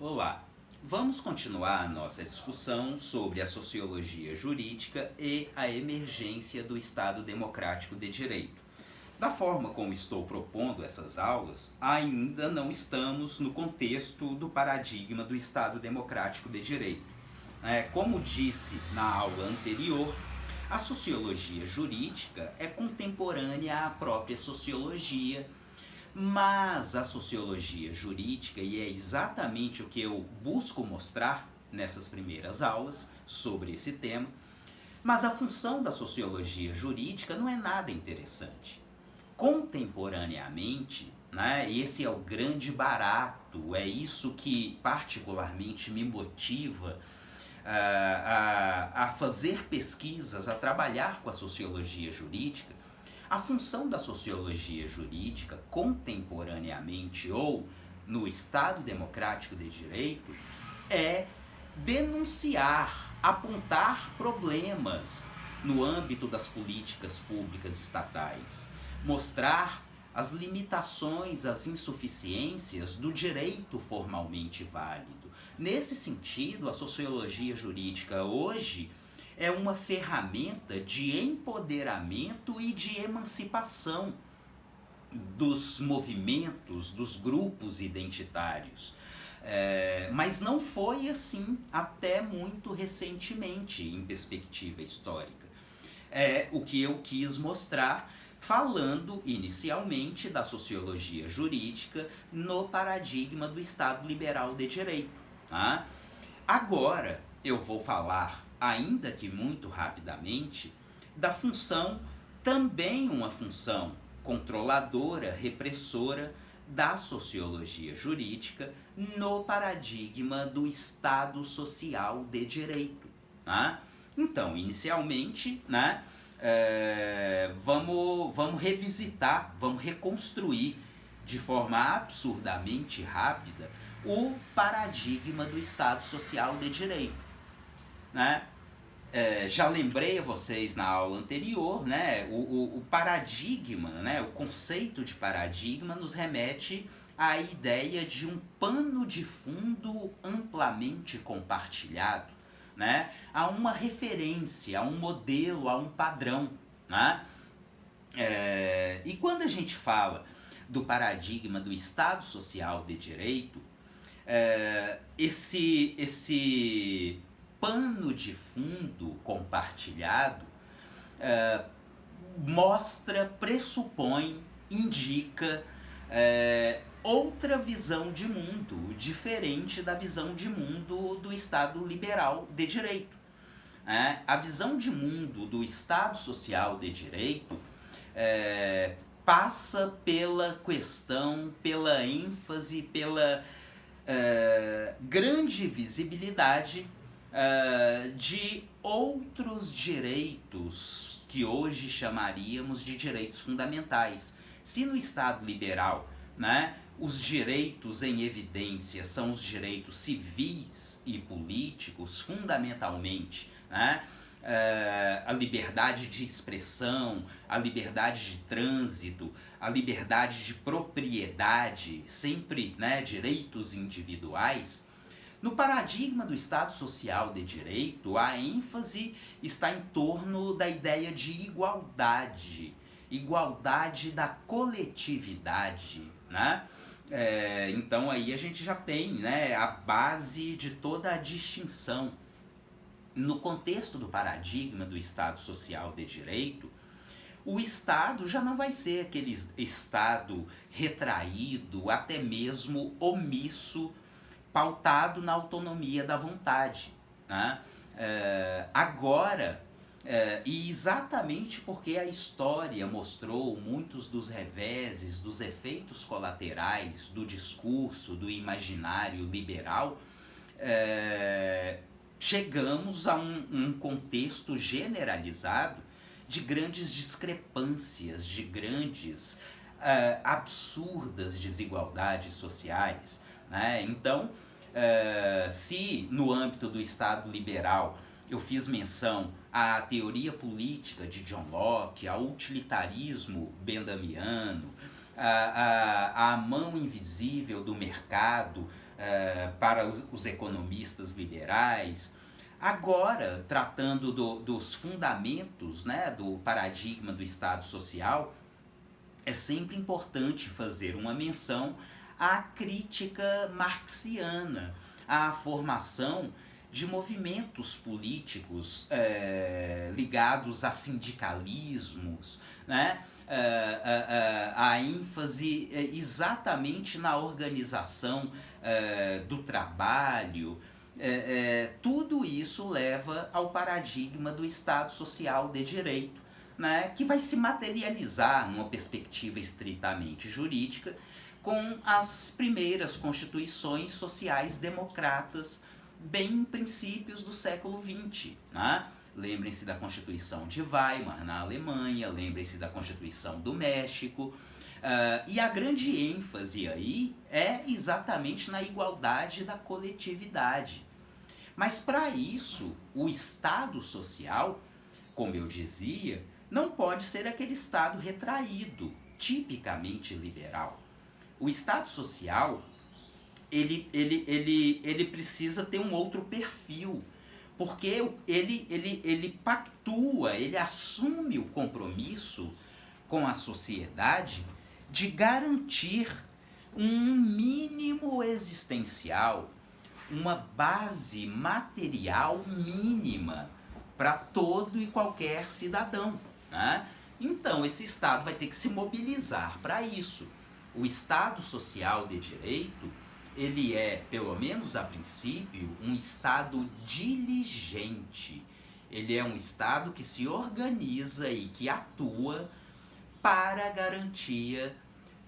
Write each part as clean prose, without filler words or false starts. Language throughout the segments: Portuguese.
Olá, vamos continuar a nossa discussão sobre a sociologia jurídica e a emergência do Estado Democrático de Direito. Da forma como estou propondo essas aulas, ainda não estamos no contexto do paradigma do Estado Democrático de Direito. Como disse na aula anterior, a sociologia jurídica é contemporânea à própria sociologia, mas a sociologia jurídica, e é exatamente o que eu busco mostrar nessas primeiras aulas sobre esse tema, mas a função da sociologia jurídica não é nada interessante. Contemporaneamente, esse é o grande barato, é isso que particularmente me motiva a fazer pesquisas, a trabalhar com a sociologia jurídica. A função da sociologia jurídica contemporaneamente ou no Estado Democrático de Direito é denunciar, apontar problemas no âmbito das políticas públicas estatais, mostrar as limitações, as insuficiências do direito formalmente válido. Nesse sentido, a sociologia jurídica hoje é uma ferramenta de empoderamento e de emancipação dos movimentos, dos grupos identitários. Mas não foi assim até muito recentemente, em perspectiva histórica. É o que eu quis mostrar falando inicialmente da sociologia jurídica no paradigma do Estado Liberal de Direito. Tá? Agora eu vou falar, ainda que muito rapidamente, da função, também uma função controladora, repressora da sociologia jurídica no paradigma do Estado Social de Direito. Tá? Então, inicialmente, vamos revisitar, vamos reconstruir de forma absurdamente rápida o paradigma do Estado Social de Direito. Já lembrei a vocês na aula anterior, o paradigma, o conceito de paradigma nos remete à ideia de um pano de fundo amplamente compartilhado, a uma referência, a um modelo, a um padrão. E quando a gente fala do paradigma do Estado Social de Direito, esse pano de fundo compartilhado mostra, pressupõe, indica outra visão de mundo, diferente da visão de mundo do Estado Liberal de Direito. A visão de mundo do Estado Social de Direito passa pela questão, pela ênfase, pela grande visibilidade de outros direitos que hoje chamaríamos de direitos fundamentais. Se no Estado liberal, os direitos em evidência são os direitos civis e políticos, fundamentalmente, a liberdade de expressão, a liberdade de trânsito, a liberdade de propriedade, sempre direitos individuais. No paradigma do Estado Social de Direito, a ênfase está em torno da ideia de igualdade, igualdade da coletividade. Então aí a gente já tem a base de toda a distinção. No contexto do paradigma do Estado Social de Direito, o Estado já não vai ser aquele Estado retraído, até mesmo omisso, pautado na autonomia da vontade. Agora, e exatamente porque a história mostrou muitos dos reveses, dos efeitos colaterais do discurso, do imaginário liberal, chegamos a um contexto generalizado de grandes discrepâncias, de grandes absurdas desigualdades sociais. Então, se no âmbito do Estado liberal eu fiz menção à teoria política de John Locke, ao utilitarismo bendamiano, a mão invisível do mercado para os economistas liberais. Agora, tratando dos fundamentos, né, do paradigma do Estado social, é sempre importante fazer uma menção à crítica marxiana, à formação de movimentos políticos ligados a sindicalismos, né? A ênfase exatamente na organização do trabalho. Tudo isso leva ao paradigma do Estado Social de Direito, né, que vai se materializar numa perspectiva estritamente jurídica com as primeiras constituições sociais democratas, bem em princípios do século XX. Né? Lembrem-se da Constituição de Weimar, na Alemanha, lembrem-se da Constituição do México, e a grande ênfase aí é exatamente na igualdade da coletividade. Mas para isso, o Estado social, como eu dizia, não pode ser aquele Estado retraído, tipicamente liberal. O Estado social, ele precisa ter um outro perfil, porque ele pactua, ele assume o compromisso com a sociedade de garantir um mínimo existencial, uma base material mínima para todo e qualquer cidadão. Né? Então, esse Estado vai ter que se mobilizar para isso. O Estado Social de Direito, ele é, pelo menos a princípio, um Estado diligente. Ele é um Estado que se organiza e que atua para a garantia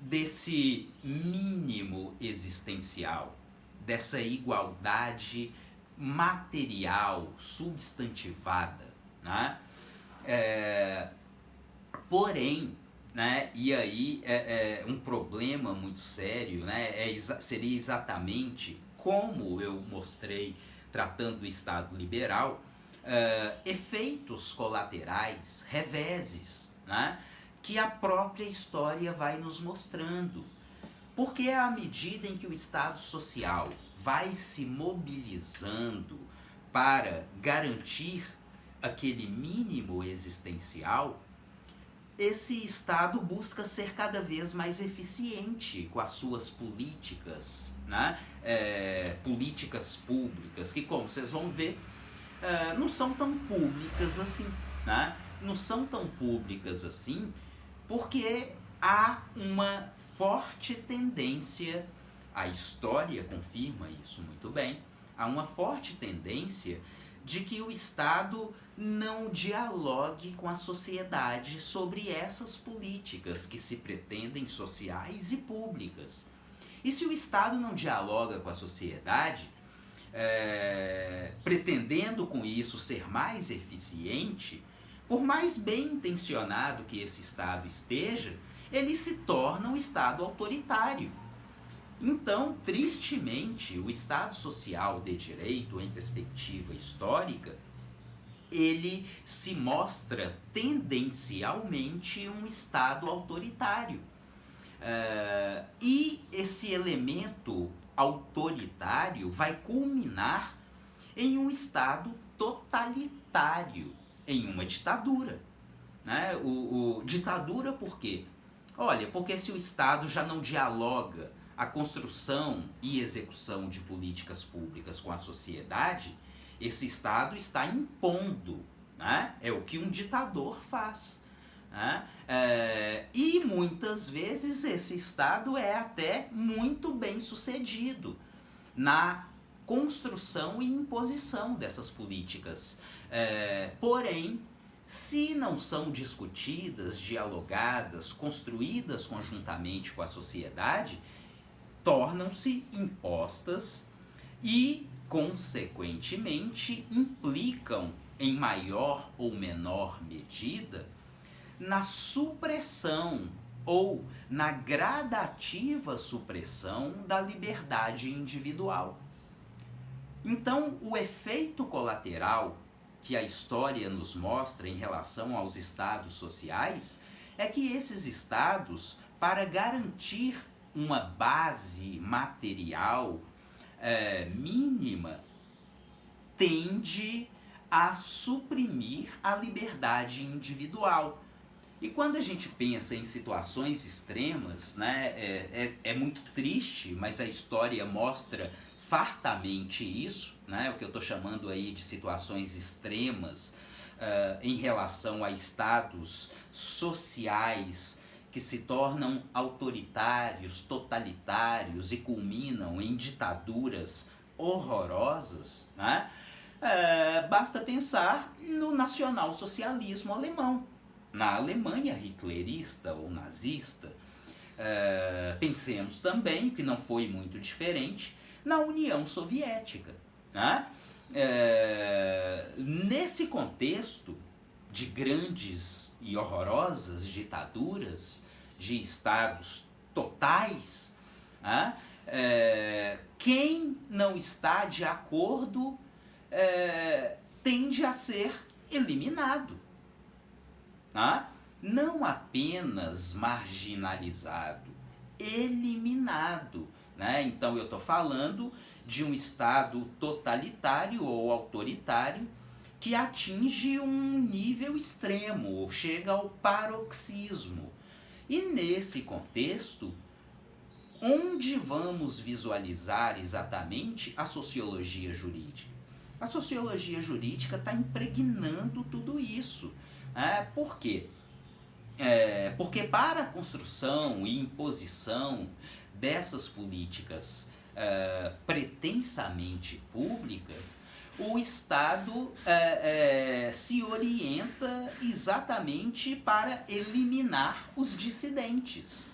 desse mínimo existencial, dessa igualdade material, substantivada. Né? Porém, né, e aí um problema muito sério, né, seria exatamente como eu mostrei tratando do Estado liberal, efeitos colaterais, reveses, né, que a própria história vai nos mostrando. Porque à medida em que o Estado social vai se mobilizando para garantir aquele mínimo existencial, esse Estado busca ser cada vez mais eficiente com as suas políticas, né? Políticas públicas, que, como vocês vão ver, não são tão públicas assim. Né? Não são tão públicas assim porque há uma forte tendência, a história confirma isso muito bem, há uma forte tendência de que o Estado não dialogue com a sociedade sobre essas políticas que se pretendem sociais e públicas. E se o Estado não dialoga com a sociedade, pretendendo com isso ser mais eficiente, por mais bem intencionado que esse Estado esteja, ele se torna um Estado autoritário. Então, tristemente, o Estado Social de Direito, em perspectiva histórica, ele se mostra tendencialmente um Estado autoritário. E esse elemento autoritário vai culminar em um Estado totalitário, em uma ditadura. Né? Ditadura por quê? Olha, porque se o Estado já não dialoga a construção e execução de políticas públicas com a sociedade, esse Estado está impondo, né? É o que um ditador faz. Né? E muitas vezes esse Estado é até muito bem sucedido na construção e imposição dessas políticas. Porém, se não são discutidas, dialogadas, construídas conjuntamente com a sociedade, tornam-se impostas e, consequentemente, implicam, em maior ou menor medida, na supressão ou na gradativa supressão da liberdade individual. Então, o efeito colateral que a história nos mostra em relação aos estados sociais é que esses estados para garantir uma base material mínima, tende a suprimir a liberdade individual. E quando a gente pensa em situações extremas, né, é muito triste, mas a história mostra fartamente isso, né, o que eu estou chamando aí de situações extremas em relação a estados sociais que se tornam autoritários, totalitários e culminam em ditaduras horrorosas, né? Basta pensar no nacionalsocialismo alemão, na Alemanha hitlerista ou nazista. Pensemos também, que não foi muito diferente, na União Soviética, né? Nesse contexto de grandes e horrorosas ditaduras, de estados totais, né? Quem não está de acordo tende a ser eliminado, né? Não apenas marginalizado, eliminado, né? Então eu estou falando de um estado totalitário ou autoritário que atinge um nível extremo, chega ao paroxismo. E nesse contexto, onde vamos visualizar exatamente a sociologia jurídica? A sociologia jurídica está impregnando tudo isso. Por quê? Porque para a construção e imposição dessas políticas pretensamente públicas, o Estado se orienta exatamente para eliminar os dissidentes,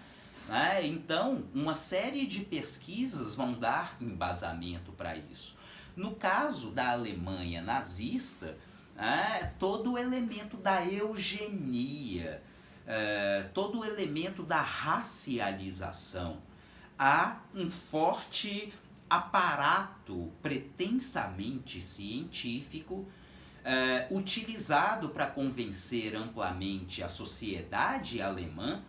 né? Então, uma série de pesquisas vão dar embasamento para isso. No caso da Alemanha nazista, todo o elemento da eugenia, todo o elemento da racialização, há um forte aparato pretensamente científico utilizado para convencer amplamente a sociedade alemã,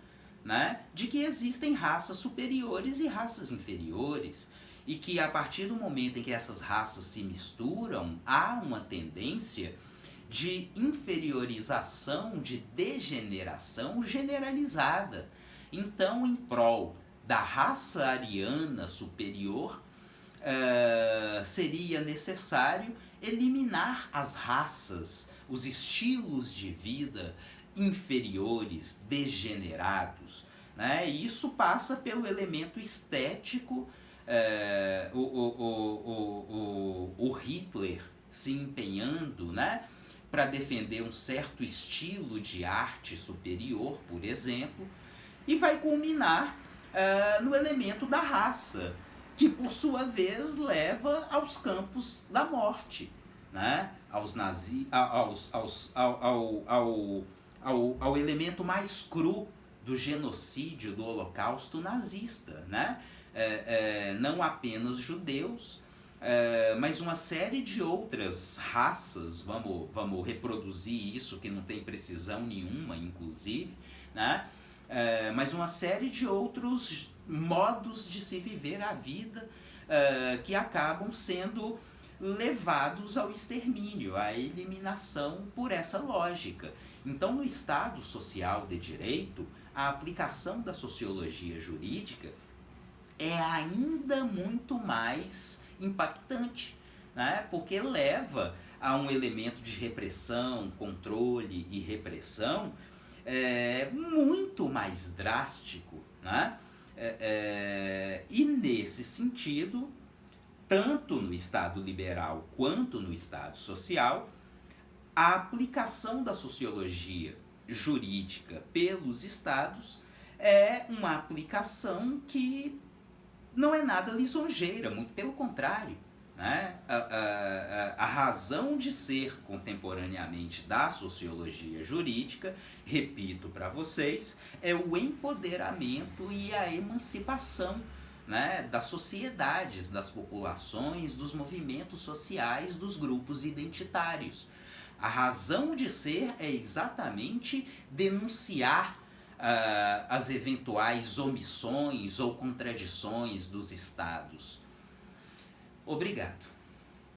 né, de que existem raças superiores e raças inferiores, e que a partir do momento em que essas raças se misturam, há uma tendência de inferiorização, de degeneração generalizada. Então, em prol da raça ariana superior, seria necessário eliminar as raças, os estilos de vida inferiores, degenerados, né? E isso passa pelo elemento estético. O Hitler se empenhando, né, para defender um certo estilo de arte superior, por exemplo, e vai culminar no elemento da raça, que por sua vez leva aos campos da morte, né? Ao elemento mais cru do genocídio, do holocausto nazista, né? Não apenas judeus, mas uma série de outras raças, vamos reproduzir isso que não tem precisão nenhuma, inclusive, né? Mas uma série de outros modos de se viver a vida que acabam sendo levados ao extermínio, à eliminação por essa lógica. Então, no Estado social de direito, a aplicação da sociologia jurídica é ainda muito mais impactante, né? Porque leva a um elemento de repressão, controle e repressão muito mais drástico, né? E nesse sentido, tanto no Estado liberal quanto no Estado social, a aplicação da sociologia jurídica pelos Estados é uma aplicação que não é nada lisonjeira, muito pelo contrário, né? A razão de ser contemporaneamente da sociologia jurídica, repito para vocês, é o empoderamento e a emancipação, né, das sociedades, das populações, dos movimentos sociais, dos grupos identitários. A razão de ser é exatamente denunciar as eventuais omissões ou contradições dos estados. Obrigado.